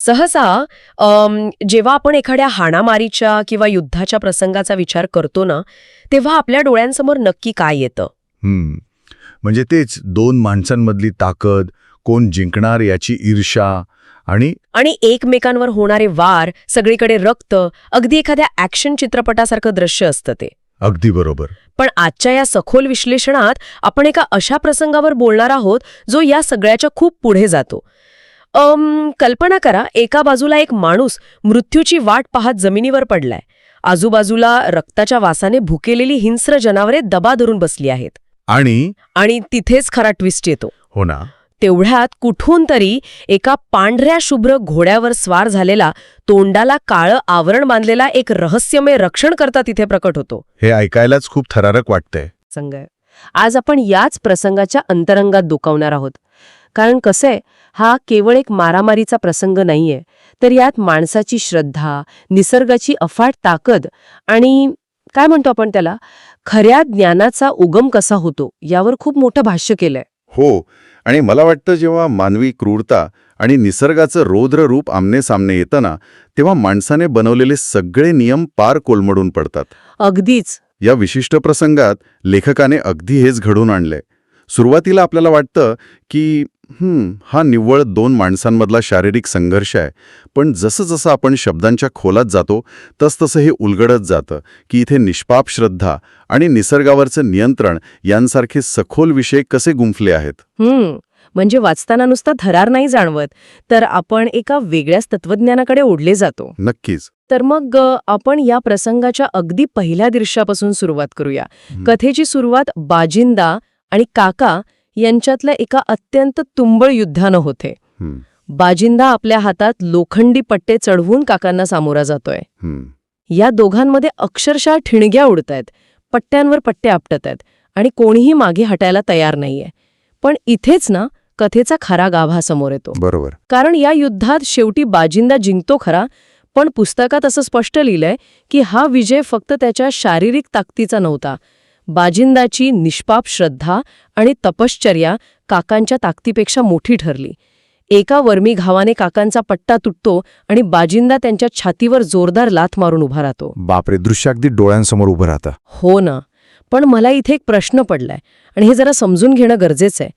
सहसा जेव्हा आपण एखाद्या हाणामारीच्या किंवा युद्धाच्या प्रसंगाचा विचार करतो ना, तेव्हा आपल्या डोळ्यांसमोर नक्की काय येतं? म्हणजे तेच दोन माणसांमधली ताकद, कोण जिंकणार याची ईर्ष्या आणि एकमेकांवर होणारे वार, सगळीकडे रक्त, अगदी एखाद्या ॲक्शन चित्रपटासारखं दृश्य असतं ते. अगदी बरोबर. पण आजच्या या सखोल विश्लेषणात आपण एका अशा प्रसंगावर बोलणार आहोत जो या सगळ्याच्या खूप पुढे जातो. कल्पना करा, एका बाजूला एक माणूस मृत्यूची वाट पाहत जमिनीवर पडलाय. आजूबाजूला रक्ताच्या वासाने भुकेलेली हिंस्र जनावरे दबा धरून बसली आहेत. आणि तिथेच खरा ट्विस्ट येतो. हो ना. तेवढ्यात कुठून तरी एका पांढऱ्या शुभ्र घोड्यावर स्वार झालेला, तोंडाला काळं आवरण बांधलेला एक रहस्यमय रक्षणकर्ता तिथे प्रकट होतो. हे ऐकायलाच खूप थरारक वाटतंय. आज आपण याच प्रसंगाच्या अंतरंगात डोकावणार आहोत. कारण कसंय, हा केवळ एक मारामारीचा प्रसंग नाहीये, तर यात माणसाची श्रद्धा, निसर्गाची अफाट ताकद आणि काय म्हणतो आपण त्याला, खऱ्या ज्ञानाचा उगम कसा होतो यावर खूप मोठं भाष्य केलंय. हो, आणि मला वाटतं जेव्हा मानवी क्रूरता आणि निसर्गाचं रौद्र रूप आमने सामने येतं ना, तेव्हा माणसाने बनवलेले सगळे नियम पार कोलमडून पडतात. अगदीच. या विशिष्ट प्रसंगात लेखकाने अगदी हेच घडवून आणलंय. सुरुवातीला आपल्याला वाटतं की हा निव्वळ दोन माणसांमधला शारीरिक संघर्ष आहे, पण जसं जसं आपण शब्दांच्या खोलात जातो तसतसं हे उलगडत जातं की इथे निष्पाप श्रद्धा आणि निसर्गावरचं नियंत्रण यांसारखे सखोल विषय कसे गुंफले आहेत. म्हणजे वाचताना नुसता थरार नाही जाणवत, तर आपण एका वेगळ्याच तत्वज्ञानाकडे ओढले जातो. नक्कीच. तर मग आपण या प्रसंगाच्या अगदी पहिल्या दृश्यापासून सुरुवात करूया. कथेची सुरुवात बाजिंदा आणि काका यांच्यातल्या एका अत्यंत तुंबळ युद्धानं होते. बाजिंदा आपल्या हातात लोखंडी पट्टे चढवून काकांना सामोरा जातोय. या दोघांमध्ये अक्षरशः ठिणग्या उडतायत, पट्ट्यांवर पट्टे आपटत आहेत आणि कोणीही मागे हटायला तयार नाहीये. पण इथेच ना कथेचा खरा गाभा समोर येतो. बरोबर. कारण या युद्धात शेवटी बाजिंदा जिंकतो खरा, पण पुस्तकात असं स्पष्ट लिहिलंय की हा विजय फक्त त्याच्या शारीरिक ताकदीचा नव्हता. बाजिंदाची निष्पाप श्रद्धा आणि तपश्चर्या काकांच्या ताकदीपेक्षा मोठी ठरली. एका वर्मी घावाने काकांचा पट्टा तुटतो आणि बाजिंदा त्यांच्या छातीवर जोरदार लाथ मारून उभा राहतो. बापरे, दृश्य अगदी डोळ्यांसमोर उभं राहतं. हो ना. पण मला इथे एक प्रश्न पडलाय आणि हे जरा समजून घेणं गरजेचं आहे.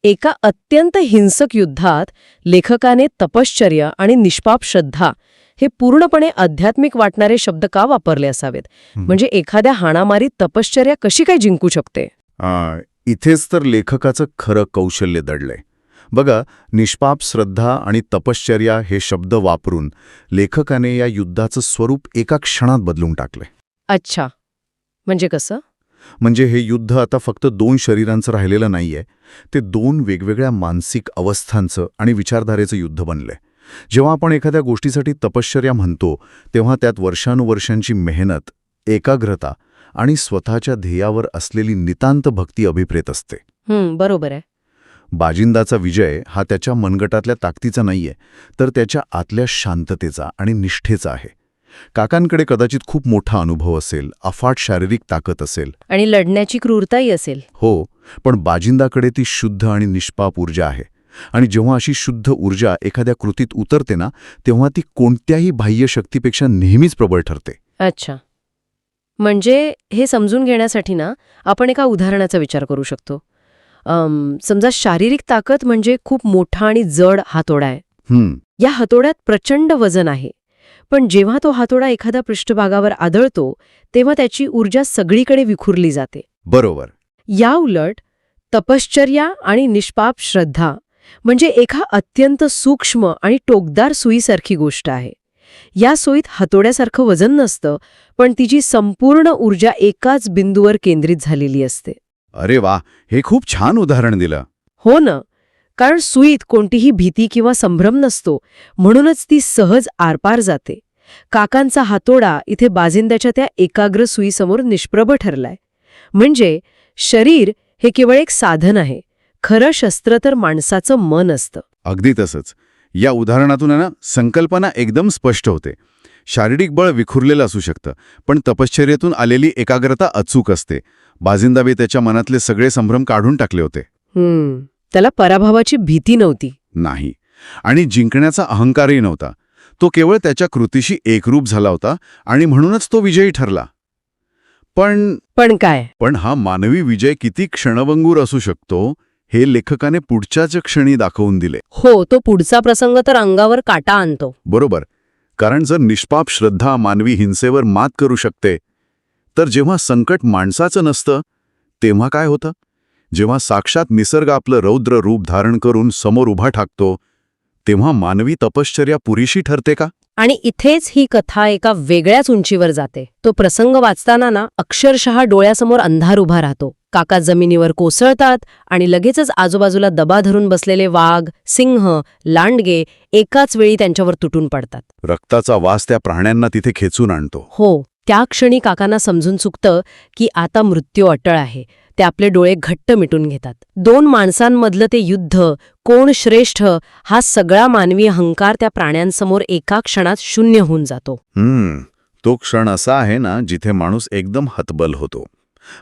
एका अत्यंत हिंसक युद्धात लेखकाने तपश्चर्या आणि निष्पाप श्रद्धा हे पूर्णपणे आध्यात्मिक वाटणारे शब्द का वापरले असावेत? म्हणजे एखाद्या हाणामारीत तपश्चर्या कशी काय जिंकू शकते? इथेच तर लेखकाचं खरं कौशल्य दडलंय. बघा, निष्पाप श्रद्धा आणि तपश्चर्या हे शब्द वापरून लेखकाने या युद्धाचं स्वरूप एका क्षणात बदलून टाकलंय. अच्छा, म्हणजे कसं? म्हणजे हे युद्ध आता फक्त दोन शरीरांचं राहिलेलं नाहीये, ते दोन वेगवेगळ्या मानसिक अवस्थांचं आणि विचारधारेचं युद्ध बनलंय. जेव्हा आपण एखाद्या गोष्टीसाठी तपश्चर्या म्हणतो, तेव्हा त्यात वर्षानुवर्षांची मेहनत, एकाग्रता आणि स्वतःच्या ध्येयावर असलेली नितांत भक्ती अभिप्रेत असते. बरोबर आहे. बाजिंदाचा विजय हा त्याच्या मनगटातल्या ताकदीचा नाहीये, तर त्याच्या आतल्या शांततेचा आणि निष्ठेचा आहे. काकांकडे कदाचित खूप मोठा अनुभव असेल, अफाट शारीरिक ताकद असेल आणि लढण्याची क्रूरताही असेल. हो, पण बाजिंदाकडे ती शुद्ध आणि निष्पाप ऊर्जा आहे. आणि जेव्हा अशी शुद्ध ऊर्जा एखाद्या कृतीत उतरते ना, तेव्हा ती कोणत्याही बाह्य शक्तीपेक्षा नेहमीच प्रबळ ठरते. अच्छा, म्हणजे हे समजून घेण्यासाठी ना आपण एका उदाहरणाचा विचार करू शकतो. समजा शारीरिक ताकद म्हणजे खूप मोठा आणि जड हातोडा आहे. या हातोड्यात प्रचंड वजन आहे, पण जेव्हा तो हातोडा एखाद्या पृष्ठभागावर आदळतो तेव्हा त्याची ऊर्जा सगळीकडे विखुरली जाते. बरोबर. या उलट तपश्चर्या आणि निष्पाप श्रद्धा म्हणजे एका अत्यंत सूक्ष्म आणि टोकदार सुईसारखी गोष्ट आहे. या सुईत हातोड्यासारखं वजन नसतं, पण तिची संपूर्ण ऊर्जा एकाच बिंदूवर केंद्रित झालेली असते. अरे वा, हे खूप छान उदाहरण दिलं. हो ना, कारण सुईत कोणतीही भीती किंवा संभ्रम नसतो, म्हणूनच ती सहज आरपार जाते. काकांचा हातोडा इथे बाजिंदाच्या त्या एकाग्र सुईसमोर निष्प्रभ ठरलाय. म्हणजे शरीर हे केवळ एक साधन आहे, खरं शस्त्र तर माणसाचं मन असतं. अगदी तसंच. या उदाहरणातून ना संकल्पना एकदम स्पष्ट होते. शारीरिक बळ विखुरलेलं असू शकतं, पण तपश्चर्येतून आलेली एकाग्रता अचूक असते. बाजिंदाबे त्याच्या मनातले सगळे संभ्रम काढून टाकले होते. त्याला पराभवाची भीती नव्हती. नाही, आणि जिंकण्याचा अहंकारही नव्हता. तो केवळ त्याच्या कृतीशी एकरूप झाला होता आणि म्हणूनच तो विजयी ठरला. पण काय? पण हा मानवी विजय किती क्षणभंगूर असू शकतो हे लेखकाने पुढच्याच क्षणी दाखवून दिले. हो, तो पुढचा प्रसंग तर अंगावर काटा आणतो. बरोबर. कारण जर निष्पाप श्रद्धा मानवी हिंसेवर मात करू शकते, तर जेव्हा संकट माणसाचं नसतं तेव्हा काय होतं? जेव्हा साक्षात निसर्ग आपलं रौद्र रूप धारण करून समोर उभा ठाकतो, तेव्हा मानवी तपश्चर्या पुरेशी ठरते का? आणि इथेच ही कथा एका वेगळ्याच उंचीवर जाते. तो प्रसंग वाचताना ना अक्षरशः डोळ्यासमोर अंधार उभा राहतो. काका जमिनीवर कोसळतात आणि लगेचच आजूबाजूला दबा धरून बसलेले वाघ, सिंह, लांडगे एकाच वेळी त्यांच्यावर तुटून पडतात. रक्ताचा वास त्या प्राण्यांना तिथे खेचून आणतो. हो, त्या क्षणी काकांना समजून चुकतं की आता मृत्यू अटळ आहे. ते आपले डोळे घट्ट मिटून घेतात. दोन माणसांमधलं ते युद्ध, कोण श्रेष्ठ, हा सगळा मानवी अहंकार त्या प्राण्यांसमोर एका क्षणात शून्य होऊन जातो. तो क्षण असा आहे ना जिथे माणूस एकदम हतबल होतो.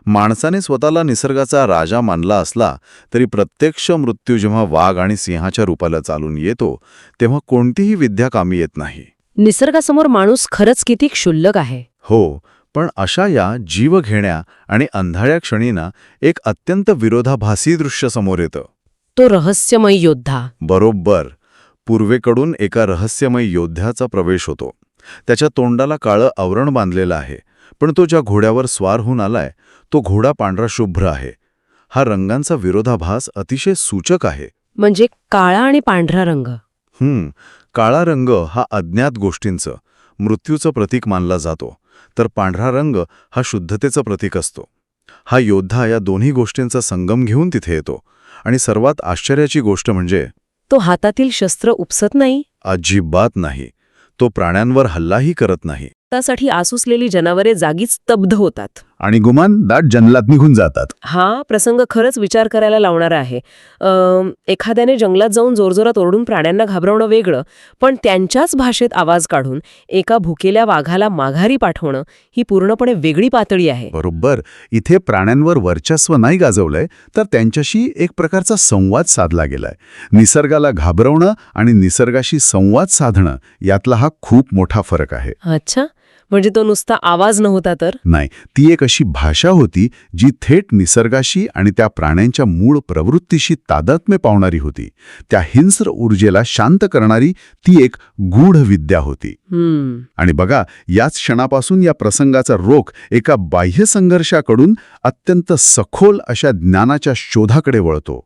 माणसाने स्वतःला निसर्गाचा राजा मानला असला तरी प्रत्यक्ष मृत्यू जेव्हा वाघ आणि सिंहाच्या रूपाला चालून येतो तेव्हा कोणतीही विद्या कामी येत नाही. निसर्गासमोर माणूस खरंच किती क्षुल्लक आहे. हो, पण अशा या जीवघेण्या आणि अंधाळ्या क्षणींना एक अत्यंत विरोधाभासी दृश्य समोर येतं. तो रहस्यमय योद्धा. बरोबर. पूर्वेकडून एका रहस्यमय योद्ध्याचा प्रवेश होतो. त्याच्या तोंडाला काळं आवरण बांधलेलं आहे, पण तो ज्या घोड्यावर स्वार होऊन आलाय तो घोडा पांढरा शुभ्र आहे. हा रंगांचा विरोधाभास अतिशय सूचक आहे. म्हणजे काळा आणि पांढरा रंग. काळा रंग हा अज्ञात गोष्टींचं, मृत्यूचं प्रतीक मानला जातो, तर पांढरा रंग हा शुद्धतेचं प्रतीक असतो. हा योद्धा या दोन्ही गोष्टींचा संगम घेऊन तिथे येतो. आणि सर्वात आश्चर्याची गोष्ट म्हणजे तो हातातील शस्त्र उपसत नाही. अजिबात नाही. तो प्राण्यांवर हल्लाही करत नाही. त्यासाठी आसुसलेली जनावरे जागीच स्तब्ध होतात. आणि गुमान दाट जंगलात निघून जातात. हा प्रसंग खरंच विचार करायला लावणारा आहे. एखाद्याने जंगलात जाऊन जोरजोरात ओरडून प्राण्यांना घाबरवणं वेगळं, पण त्यांच्याच भाषेत आवाज काढून एका भुकेल्या वाघाला माघारी पाठवणं ही पूर्णपणे वेगळी पातळी आहे. बरोबर. इथे प्राण्यांवर वर्चस्व नाही गाजवलंय, तर त्यांच्याशी एक प्रकारचा संवाद साधला गेलाय. निसर्गाला घाबरवणं आणि निसर्गाशी संवाद साधणं यातला हा खूप मोठा फरक आहे. अच्छा, म्हणजे तो नुसता आवाज नव्हता तर? नाही, ती एक अशी भाषा होती जी थेट निसर्गाशी आणि त्या प्राण्यांच्या मूळ प्रवृत्तीशी तादात्म्य पावणारी होती. त्या हिंस्र ऊर्जेला शांत करणारी ती एक गूढ विद्या होती. आणि बघा, याच क्षणापासून या प्रसंगाचा रोख एका बाह्य संघर्षाकडून अत्यंत सखोल अशा ज्ञानाच्या शोधाकडे वळतो.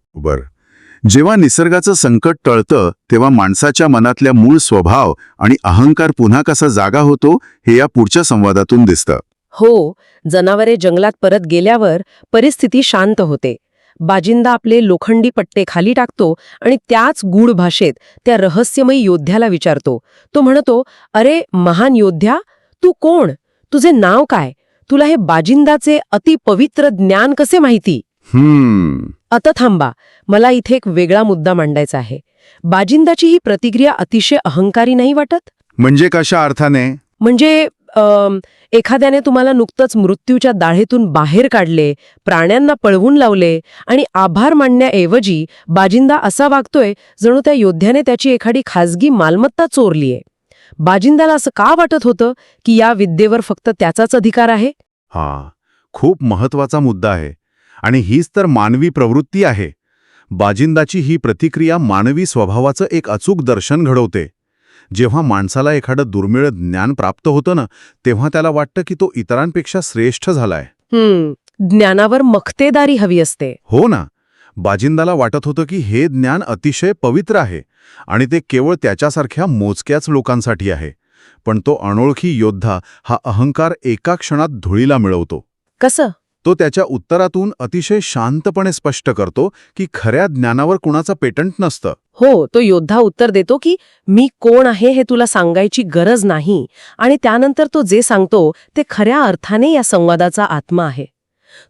जेव्हा निसर्गाचं संकट टळतं तेव्हा माणसाच्या मनातल्या मूळ स्वभाव आणि अहंकार पुन्हा कसा जागा होतो हे या पुढच्या संवादातून दिसतं. हो, जनावरे जंगलात परत गेल्यावर परिस्थिती शांत होते. बाजिंदा आपले लोखंडी पट्टे खाली टाकतो आणि त्याच गूढ भाषेत त्या रहस्यमयी योद्ध्याला विचारतो. तो म्हणतो, अरे महान योद्ध्या, तू कोण? तुझे नाव काय? तुला हे बाजिंदाचे अतिपवित्र ज्ञान कसे माहिती? आता थांबा, मला इथे एक वेगळा मुद्दा मांडायचा आहे. बाजिंदाची ही प्रतिक्रिया अतिशय अहंकारी नाही वाटत? म्हणजे कशा अर्थाने? म्हणजे एखाद्याने तुम्हाला नुकतंच मृत्यूच्या दाढेतून बाहेर काढले, प्राण्यांना पळवून लावले आणि आभार मानण्याऐवजी बाजिंदा असा वागतोय जणू त्या योद्ध्याने त्याची एखादी खाजगी मालमत्ता चोरलीये. बाजिंदाला असं का वाटत होतं की या विद्येवर फक्त त्याचाच अधिकार आहे? खूप महत्वाचा मुद्दा आहे. आणि हीच तर मानवी प्रवृत्ती आहे. बाजिंदाची ही प्रतिक्रिया मानवी स्वभावाचं एक अचूक दर्शन घडवते. जेव्हा माणसाला एखादं दुर्मिळ ज्ञान प्राप्त होतं ना, तेव्हा त्याला वाटतं की तो इतरांपेक्षा श्रेष्ठ झालाय. ज्ञानावर मक्तेदारी हवी असते. हो ना. बाजिंदाला वाटत होतं की हे ज्ञान अतिशय पवित्र आहे आणि ते केवळ त्याच्यासारख्या मोजक्याच लोकांसाठी आहे. पण तो अनोळखी योद्धा हा अहंकार एका क्षणात धुळीला मिळवतो. कसं? तो त्याच्या उत्तरातून अतिशय शांतपणे स्पष्ट करतो की खऱ्या ज्ञानावर कुणाचा पेटंट नसतं. हो, तो योद्धा उत्तर देतो की मी कोण आहे हे तुला सांगायची गरज नाही, आणि त्यानंतर तो जे सांगतो ते खऱ्या अर्थाने या संवादाचा आत्मा आहे.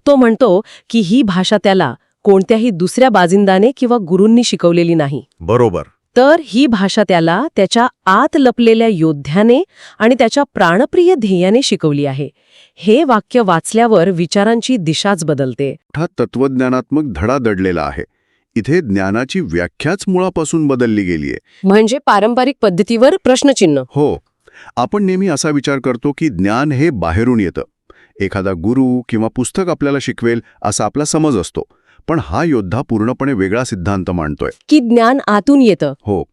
तो म्हणतो की ही भाषा त्याला कोणत्याही दुसऱ्या बाजिंदाने किंवा गुरूंनी शिकवलेली नाही. बरोबर. तर ही भाषा त्याला त्याच्या आत लपलेल्या योद्ध्याने आणि त्याच्या प्राणप्रिय ध्येयाने शिकवली आहे. हे वाक्य वाचल्यावर विचारांची दिशाच बदलते. हा तत्वज्ञानात्मक धडा दडलेला आहे. इथे ज्ञानाची व्याख्याच मुळापासून बदलली गेलीये. म्हणजे पारंपरिक पद्धतीवर प्रश्नचिन्ह. हो, आपण नेहमी असा विचार करतो की ज्ञान हे बाहेरून येतं. एखादा गुरु किंवा पुस्तक आपल्याला शिकवेल असा आपला समज असतो. पण हा योद्धा पूर्णपणे वेगळा सिद्धांत मांडतोय. की ज्ञान आतून येतं. हो,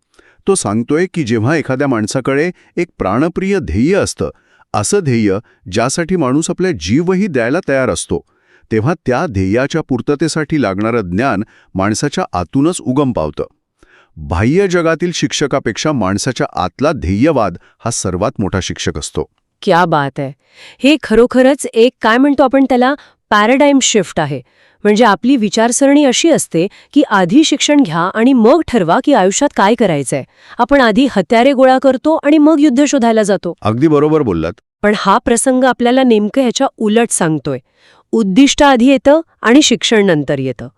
तो सांगतोय की जेव्हा एखाद्या माणसाकडे एक प्राणप्रिय ध्येय असतं, असं ध्येय ज्यासाठी माणूस आपल्या जीवही द्यायला तयार असतो, तेव्हा त्या ध्येयाच्या पूर्ततेसाठी लागणारं ज्ञान माणसाच्या आतूनच उगम पावतं. बाह्य जगातील शिक्षकापेक्षा माणसाच्या आतला ध्येयवाद हा सर्वात मोठा शिक्षक असतो. क्या बात आहे. हे खरोखरच एक काय म्हणतो आपण त्याला पॅराडाईम शिफ्ट आहे. म्हणजे आपली विचारसरणी अशी असते की आधी शिक्षण घ्या आणि मग ठरवा की आयुष्यात काय करायचंय. आपण आधी हत्यारे गोळा करतो आणि मग युद्ध शोधायला जातो. अगदी बरोबर बोललात. पण हा प्रसंग आपल्याला नेमकं ह्याच्या उलट सांगतोय. उद्दिष्ट आधी येतं आणि शिक्षण नंतर येतं.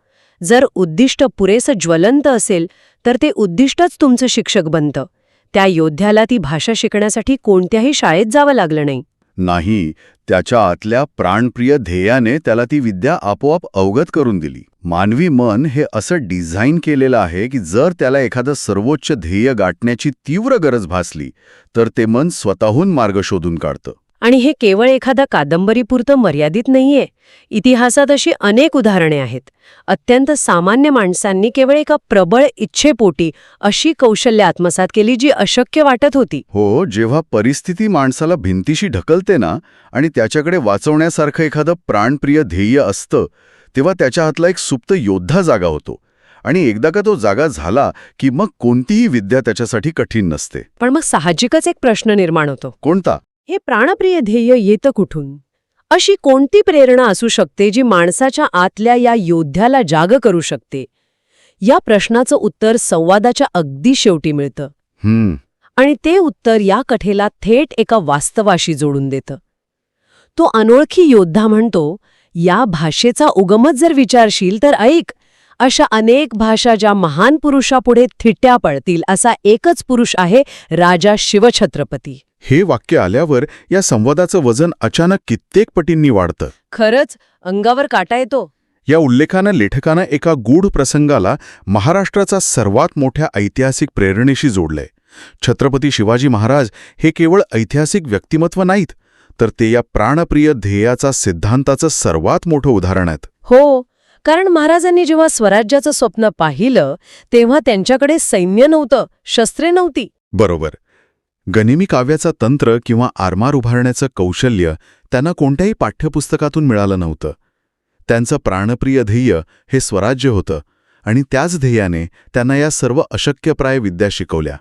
जर उद्दिष्ट पुरेसं ज्वलंत असेल तर ते उद्दिष्टच तुमचं शिक्षक बनतं. त्या योद्ध्याला ती भाषा शिकण्यासाठी कोणत्याही शाळेत जावं लागलं नाही. नाही, त्याच्या आतल्या प्राणप्रिय ध्येयाने त्याला ती विद्या आपोआप अवगत करून दिली. मानवी मन हे असं डिझाईन केलेलं आहे की जर त्याला एखादं सर्वोच्च ध्येय गाठण्याची तीव्र गरज भासली तर ते मन स्वतःहून मार्ग शोधून काढतं. आणि हे केवळ एखाद्या कादंबरीपुरतं मर्यादित नाहीये. इतिहासात अशी अनेक उदाहरणे आहेत. अत्यंत सामान्य माणसांनी केवळ एका प्रबळ इच्छेपोटी अशी कौशल्य आत्मसात केली जी अशक्य वाटत होती. हो, जेव्हा परिस्थिती माणसाला भिंतीशी ढकलते ना आणि त्याच्याकडे वाचवण्यासारखं एखादं प्राणप्रिय ध्येय असतं, तेव्हा त्याच्या हातला एक सुप्त योद्धा जागा होतो. आणि एकदा का तो जागा झाला की मग कोणतीही विद्या त्याच्यासाठी कठीण नसते. पण मग साहजिकच एक प्रश्न निर्माण होतो. कोणता? हे प्राणप्रिय ध्येय येतं कुठून? अशी कोणती प्रेरणा असू शकते जी माणसाच्या आतल्या या योद्ध्याला जाग करू शकते? या प्रश्नाचं उत्तर संवादाच्या अगदी शेवटी मिळतं. आणि ते उत्तर या कथेला थेट एका वास्तवाशी जोडून देतं. तो अनोळखी योद्धा म्हणतो, या भाषेचा उगमच जर विचारशील तर ऐक, अशा अनेक भाषा ज्या महान पुरुषापुढे थिट्ट्या पडतील असा एकच पुरुष आहे राजा शिवछत्रपती. हे वाक्य आल्यावर या संवादाचं वजन अचानक कित्येक पटींनी वाढतं. खरंच अंगावर काटा येतो. या उल्लेखानं लेखकानं एका गूढ प्रसंगाला महाराष्ट्राचा सर्वात मोठ्या ऐतिहासिक प्रेरणेशी जोडलंय. छत्रपती शिवाजी महाराज हे केवळ ऐतिहासिक व्यक्तिमत्व नाहीत, तर ते या प्राणप्रिय ध्येयाचा सिद्धांताचं सर्वात मोठं उदाहरण आहेत. हो, कारण महाराजांनी जेव्हा स्वराज्याचं स्वप्न पाहिलं तेव्हा त्यांच्याकडे सैन्य नव्हतं, शस्त्रे नव्हती. बरोबर. गनिमी काव्याचा तंत्र किंवा आरमार उभारण्याचं कौशल्य त्यांना कोणत्याही पाठ्यपुस्तकातून मिळालं नव्हतं. त्यांचं प्राणप्रिय ध्येय हे स्वराज्य होतं आणि त्याच ध्येयाने त्यांना या सर्व अशक्यप्राय विद्या शिकवल्या.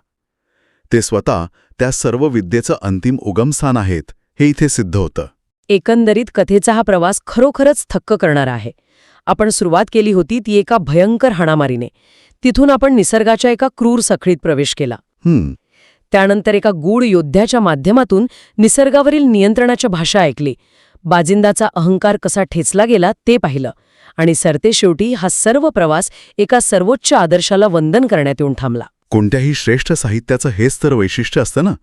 ते स्वतः त्या सर्व विद्येचं अंतिम उगमस्थान आहेत हे इथे सिद्ध होतं. एकंदरीत कथेचा हा प्रवास खरोखरच थक्क करणारा आहे. आपण सुरुवात केली होती ती एका भयंकर हाणामारीने. तिथून आपण निसर्गाच्या एका क्रूर सखळीत प्रवेश केला. त्यानंतर एका गूढ योद्ध्याच्या माध्यमातून निसर्गावरील नियंत्रणाच्या भाषा ऐकली. बाजिंदाचा अहंकार कसा ठेचला गेला ते पाहिलं. आणि सरतेशेवटी हा सर्व प्रवास एका सर्वोच्च आदर्शाला वंदन करण्यात येऊन थांबला. कोणत्याही श्रेष्ठ साहित्याचं हेच तर वैशिष्ट्य असतं ना.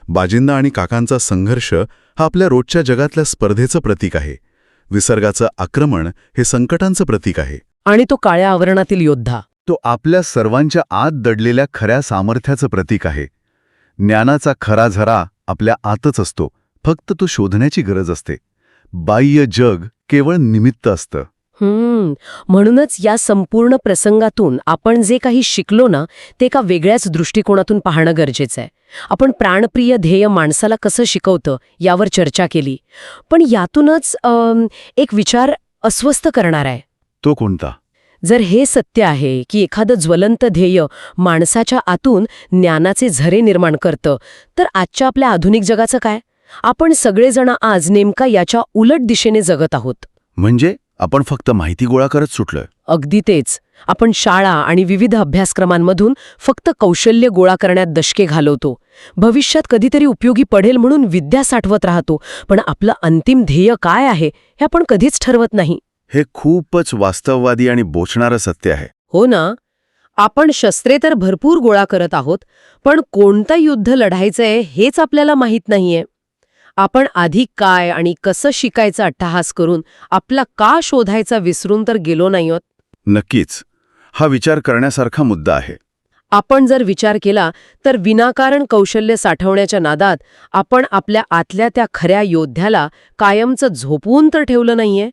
बाजिंदा आणि काकांचा संघर्ष हा आपल्या रोजच्या जगातल्या स्पर्धेचं प्रतीक आहे. विसर्गाचं आक्रमण हे संकटांचं प्रतीक आहे. आणि तो काळ्या आवरणातील योद्धा, तो आपल्या सर्वांच्या आत दडलेल्या खऱ्या सामर्थ्याचं प्रतीक आहे. ज्ञानाचा खरा झरा आपल्या आतच असतो, फक्त तो शोधण्याची गरज असते. बाह्य जग केवळ निमित्त असतं. म्हणूनच या संपूर्ण प्रसंगातून आपण जे काही शिकलो ना ते एका वेगळ्याच दृष्टिकोनातून पाहणं गरजेचं आहे. आपण प्राणप्रिय ध्येय माणसाला कसं शिकवतं यावर चर्चा केली. पण यातूनच एक विचार अस्वस्थ करणार आहे. तो कोणता? जर हे सत्य आहे की एखादं ज्वलंत ध्येय माणसाच्या आतून ज्ञानाचे झरे निर्माण करतं, तर आजच्या आपल्या आधुनिक जगाचं काय? आपण सगळेजण आज नेमका याच्या उलट दिशेने जगत आहोत. म्हणजे आपण फक्त माहिती गोळा करत सुटलोय? अगदी तेच. आपण शाळा आणि विविध अभ्यासक्रमांमधून फक्त कौशल्य गोळा करण्यात दशके घालवतो. भविष्यात कधीतरी उपयोगी पडेल म्हणून विद्या साठवत राहतो, पण आपलं अंतिम ध्येय काय आहे हे आपण कधीच ठरवत नाही. हे खूपच वास्तववादी आणि बोचणारं सत्य आहे. हो ना. आपण शस्त्रे तर भरपूर गोळा करत आहोत, पण कोणतं युद्ध लढायचंय हेच आपल्याला माहीत नाहीये. आपण आधी काय आणि कसं शिकायचा अट्टहास करून आपला का शोधायचा विसरून तर गेलो नाही आहोत. नक्कीच. हा विचार करण्यासारखा मुद्दा आहे. आपण जर विचार केला तर विनाकारण कौशल्य साठवण्याच्या नादात आपण आपल्या आतल्या त्या खऱ्या योद्ध्याला कायमचं झोपवून तर ठेवलं नाहीये.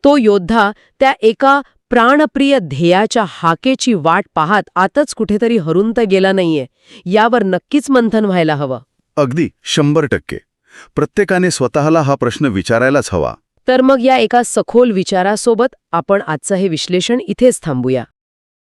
तो योद्धा त्या एका प्राणप्रिय ध्येयाच्या हाकेची वाट पाहत आतच कुठेतरी हरून तर गेला नाहीये. यावर नक्कीच मंथन व्हायला हवं. अगदी 100%. प्रत्येकाने स्वतःला हा प्रश्न विचारायलाच हवा. तर मग या एका सखोल विचारासोबत आपण आजचं हे विश्लेषण इथेच थांबूया.